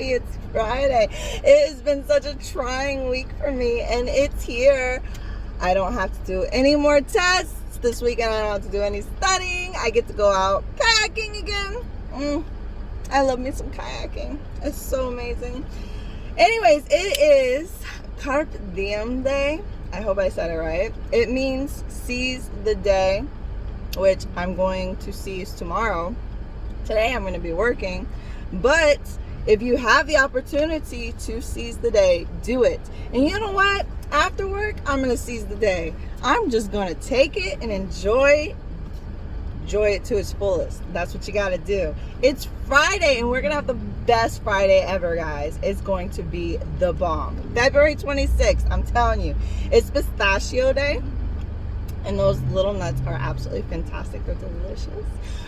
happy it's Friday. It has been such a trying week for me, and it's here. I don't have to do any more tests this weekend. I don't have to do any studying. I get to go out kayaking again. I love me some kayaking. It's so amazing. Anyways, it is Carpe Diem day. I hope I said it right. It means seize the day, which I'm going to seize tomorrow. Today I'm going to be working, but if you have the opportunity to seize the day, do it. And you know what? After work, I'm going to seize the day. I'm just going to take it and enjoy it to its fullest. That's what you got to do. It's Friday, and we're going to have the best Friday ever, guys. It's going to be the bomb. February 26th, I'm telling you. It's pistachio day. And those little nuts are absolutely fantastic. They're delicious.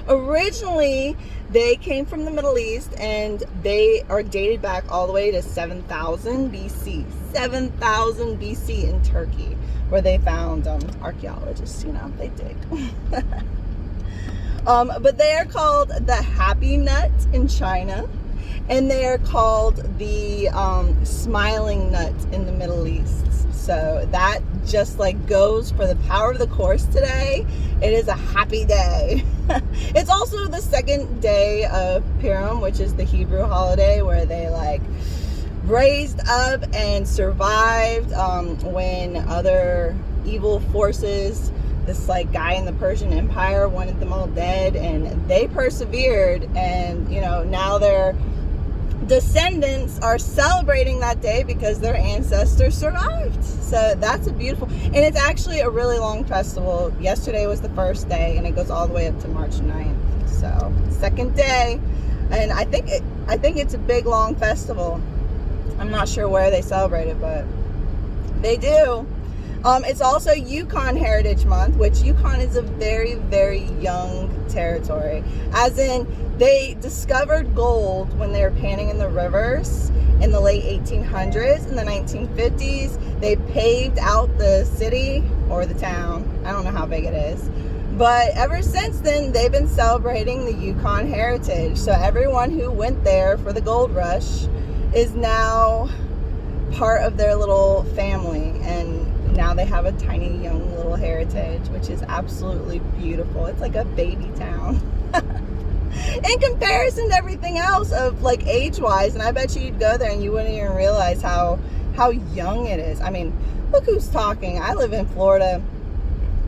Originally, they came from the Middle East, and they are dated back all the way to 7,000 BC. 7,000 BC in Turkey, where they found archaeologists, they dig. But they are called the happy nut in China, and they are called the smiling nut in the Middle East. So that just goes for the power of the course today. It is a happy day. It's also the second day of Purim, which is the Hebrew holiday where they raised up and survived when other evil forces, this guy in the Persian Empire, wanted them all dead, and they persevered, and now they're descendants are celebrating that day because their ancestors survived. So that's a beautiful, and it's actually a really long festival. Yesterday was the first day, and it goes all the way up to March 9th. So second day, and I think it's a big long festival. I'm not sure where they celebrate it, but they do. It's also Yukon Heritage Month, which Yukon is a very, very young territory. As in, they discovered gold when they were panning in the rivers in the late 1800s. In the 1950s, they paved out the city or the town. I don't know how big it is. But ever since then, they've been celebrating the Yukon heritage. So everyone who went there for the gold rush is now part of their little family, and now they have a tiny young little heritage, which is absolutely beautiful. It's like a baby town in comparison to everything else of age-wise, and I bet you'd go there and you wouldn't even realize how young it is. I mean, look who's talking. I live in Florida.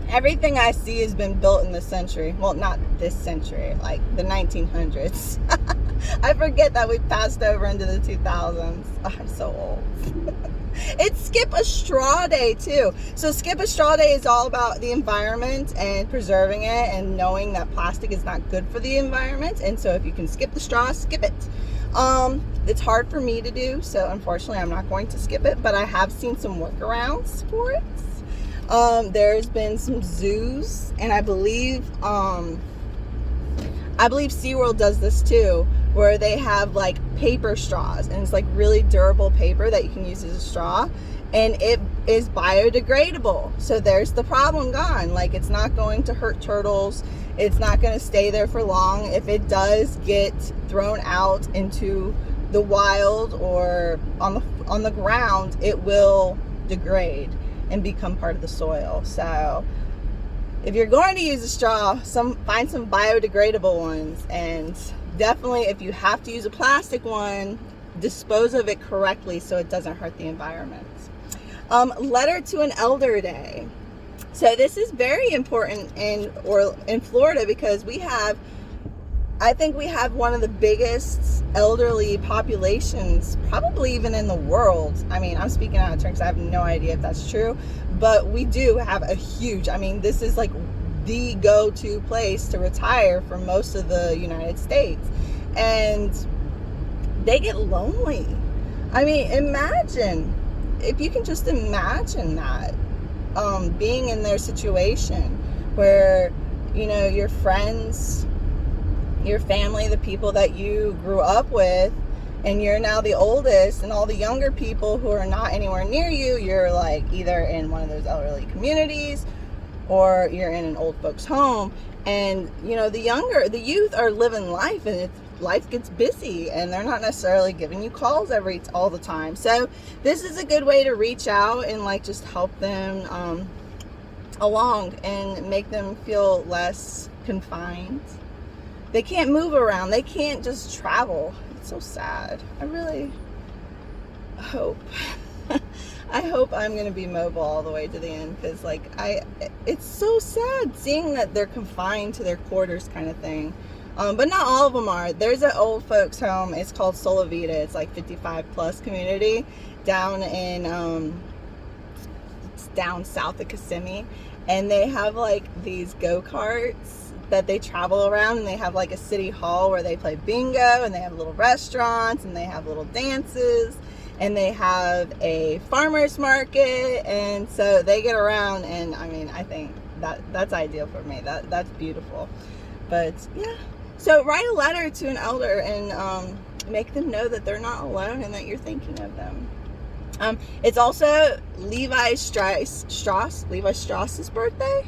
Everything I see has been built in this century. Well, not this century, the 1900s. I forget that we passed over into the 2000s. Oh, I'm so old. It's Skip a Straw Day too. So Skip a Straw Day is all about the environment and preserving it and knowing that plastic is not good for the environment. And so if you can skip the straw, skip it. It's hard for me to do, so unfortunately I'm not going to skip it, but I have seen some workarounds for it. There's been some zoos, and I believe SeaWorld does this too, where they have paper straws, and it's really durable paper that you can use as a straw, and it is biodegradable. So there's the problem gone. It's not going to hurt turtles. It's not going to stay there for long. If it does get thrown out into the wild or on the ground, it will degrade and become part of the soil. So if you're going to use a straw, find some biodegradable ones, and definitely if you have to use a plastic one, dispose of it correctly so it doesn't hurt the environment. Letter to an Elder Day. So this is very important in Florida because I think we have one of the biggest elderly populations, probably even in the world. I mean, I'm speaking out of turn because I have no idea if that's true, but we do have a huge, this is the go-to place to retire for most of the United States. And they get lonely. Imagine, if you can just imagine that, being in their situation where, your friends, your family, the people that you grew up with, and you're now the oldest, and all the younger people who are not anywhere near you, you're either in one of those elderly communities or you're in an old folks home, and the youth are living life, and life gets busy and they're not necessarily giving you calls all the time. So this is a good way to reach out and like just help them along and make them feel less confined. They can't move around. They can't just travel. It's so sad. I really hope I hope I'm going to be mobile all the way to the end, because like it's so sad seeing that they're confined to their quarters kind of thing. But not all of them are. There's an old folks home. It's called Sola Vida. It's like 55 plus community down in it's down south of Kissimmee, and they have like these go-karts that they travel around, and they have like a city hall where they play bingo, and they have little restaurants, and they have little dances, and they have a farmer's market, and so they get around. And I mean, I think that's ideal for me. That's beautiful. But yeah, so write a letter to an elder and make them know that they're not alone and that you're thinking of them. It's also Levi Strauss's birthday.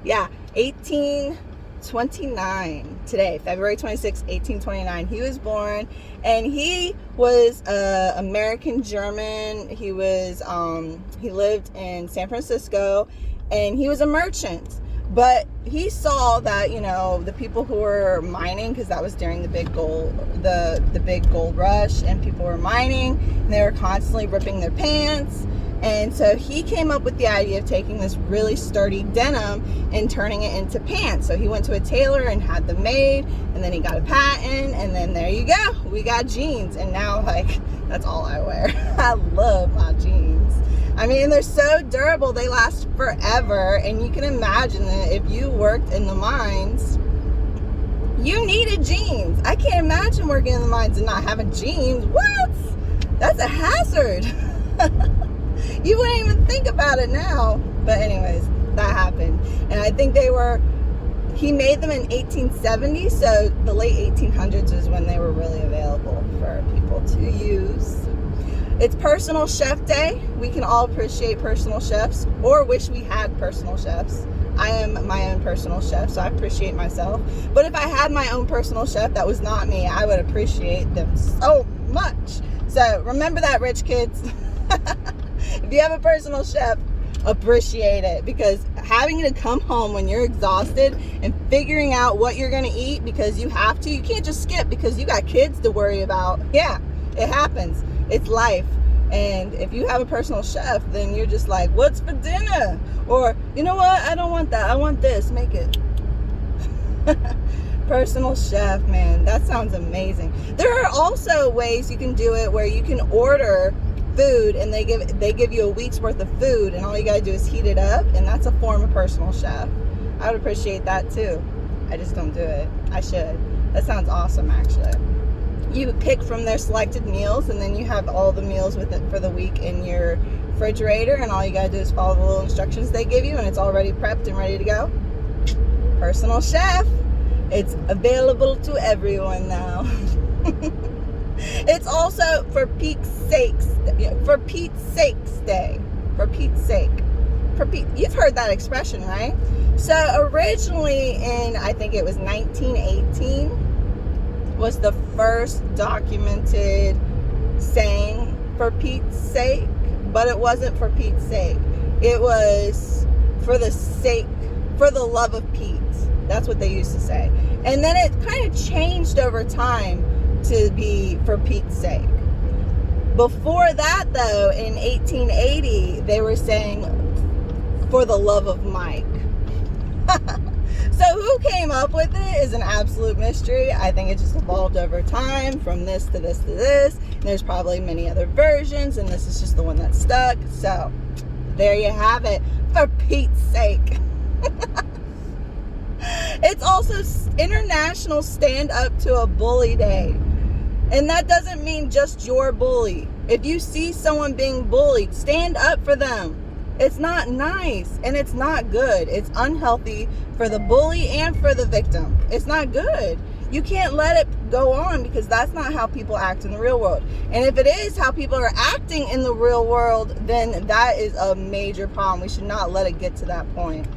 Yeah, 1829 today, February 26, 1829. He was born, and he was American German. He was he lived in San Francisco, and he was a merchant. But he saw that, you know, the people who were mining, because that was during the big gold rush, and people were mining, and they were constantly ripping their pants. And so he came up with the idea of taking this really sturdy denim and turning it into pants. So he went to a tailor and had them made, and then he got a patent, and then there you go, we got jeans. And now, like, that's all I wear. I love my jeans. I mean, they're so durable, they last forever. And you can imagine that if you worked in the mines, you needed jeans. I can't imagine working in the mines and not having jeans. What? That's a hazard. You wouldn't even think about it now. But anyways, that happened. And I think he made them in 1870, so the late 1800s is when they were really available for people to use. It's Personal Chef Day. We can all appreciate personal chefs, or wish we had personal chefs. I am my own personal chef, so I appreciate myself. But if I had my own personal chef that was not me, I would appreciate them so much. So remember that, rich kids. If you have a personal chef, appreciate it, because having to come home when you're exhausted and figuring out what you're going to eat because you have to, you can't just skip because you got kids to worry about. Yeah, it happens. It's life. And if you have a personal chef, then you're just like, what's for dinner? Or, you know what? I don't want that. I want this. Make it. Personal chef, man. That sounds amazing. There are also ways you can do it where you can order food and they give you a week's worth of food, and all you gotta do is heat it up, and that's a form of personal chef. I would appreciate that too. I just don't do it. I should. That sounds awesome, actually. You pick from their selected meals, and then you have all the meals with it for the week in your refrigerator, and all you gotta do is follow the little instructions they give you, and it's already prepped and ready to go. Personal chef. It's available to everyone now. It's also for Pete's sakes day. For Pete's sake. You've heard that expression, right? So originally I think it was 1918, was the first documented saying for Pete's sake, but it wasn't for Pete's sake. It was for the love of Pete. That's what they used to say. And then it kind of changed over time to be for Pete's sake. Before that, though, in 1880, they were saying for the love of Mike. So who came up with it is an absolute mystery. I think it just evolved over time from this to this to this. And there's probably many other versions, and this is just the one that stuck. So there you have it. For Pete's sake. It's also International Stand Up to a Bully Day. And that doesn't mean just your bully. If you see someone being bullied, stand up for them. It's not nice, and it's not good. It's unhealthy for the bully and for the victim. It's not good. You can't let it go on, because that's not how people act in the real world. And if it is how people are acting in the real world, then that is a major problem. We should not let it get to that point.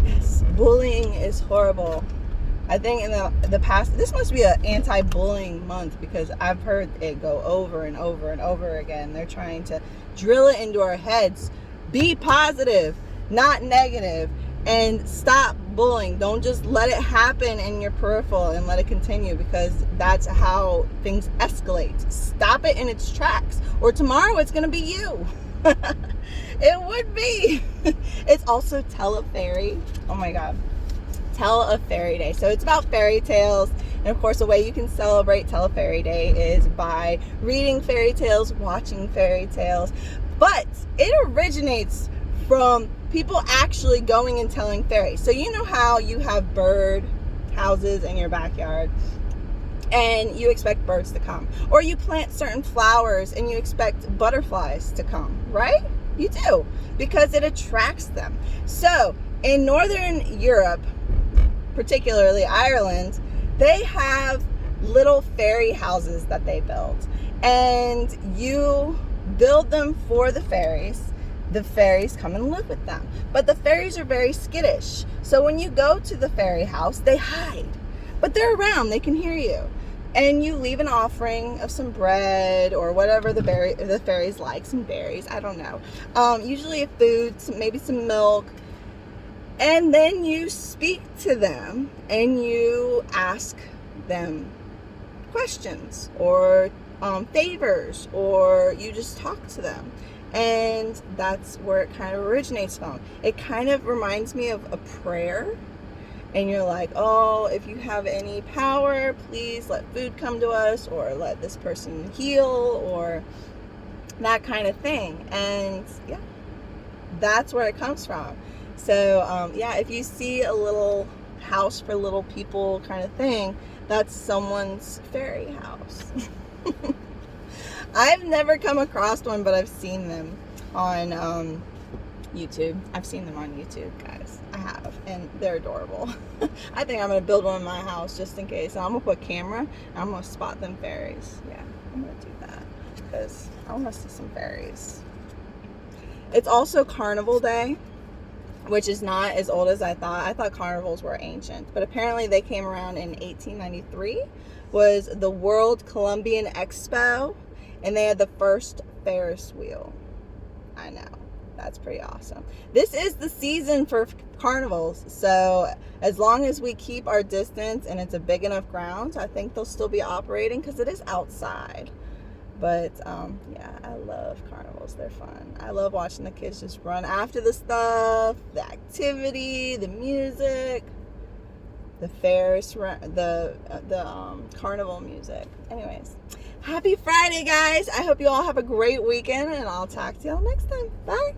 Yes, bullying is horrible. I think in the past, this must be an anti-bullying month, because I've heard it go over and over and over again. They're trying to drill it into our heads. Be positive, not negative, and stop bullying. Don't just let it happen in your peripheral and let it continue, because that's how things escalate. Stop it in its tracks, or tomorrow it's going to be you. It would be. It's also Tell a Fairy. Oh my God. Tell a Fairy Day. So it's about fairy tales. And of course, the way you can celebrate Tell a Fairy Day is by reading fairy tales, watching fairy tales. But it originates from people actually going and telling fairies. So you know how you have bird houses in your backyard and you expect birds to come, or you plant certain flowers and you expect butterflies to come, right? You do, because it attracts them. So in Northern Europe, particularly Ireland, they have little fairy houses that they build, and you build them for the fairies. The fairies come and live with them, but the fairies are very skittish. So when you go to the fairy house, they hide, but they're around, they can hear you, and you leave an offering of some bread or whatever the fairies like, some berries, I don't know, usually a food, maybe some milk. And then you speak to them and you ask them questions or favors, or you just talk to them. And that's where it kind of originates from. It kind of reminds me of a prayer. And you're like, oh, if you have any power, please let food come to us, or let this person heal, or that kind of thing. And yeah, that's where it comes from. So, yeah, if you see a little house for little people kind of thing, that's someone's fairy house. I've never come across one, but I've seen them on YouTube. I've seen them on YouTube, guys. I have, and they're adorable. I think I'm going to build one in my house just in case. I'm going to put a camera, and I'm going to spot them fairies. Yeah, I'm going to do that, because I want to see some fairies. It's also Carnival Day, which is not as old as I thought. I thought carnivals were ancient, but apparently they came around in 1893, was the World Columbian Expo, and they had the first Ferris wheel. I know, that's pretty awesome. This is the season for carnivals, so as long as we keep our distance and it's a big enough ground, I think they'll still be operating, because it is outside. But yeah, I love carnivals. They're fun. I love watching the kids just run after the stuff, the activity, the music, the carnival music. Anyways, happy Friday, guys. I hope you all have a great weekend, and I'll talk to y'all next time. Bye.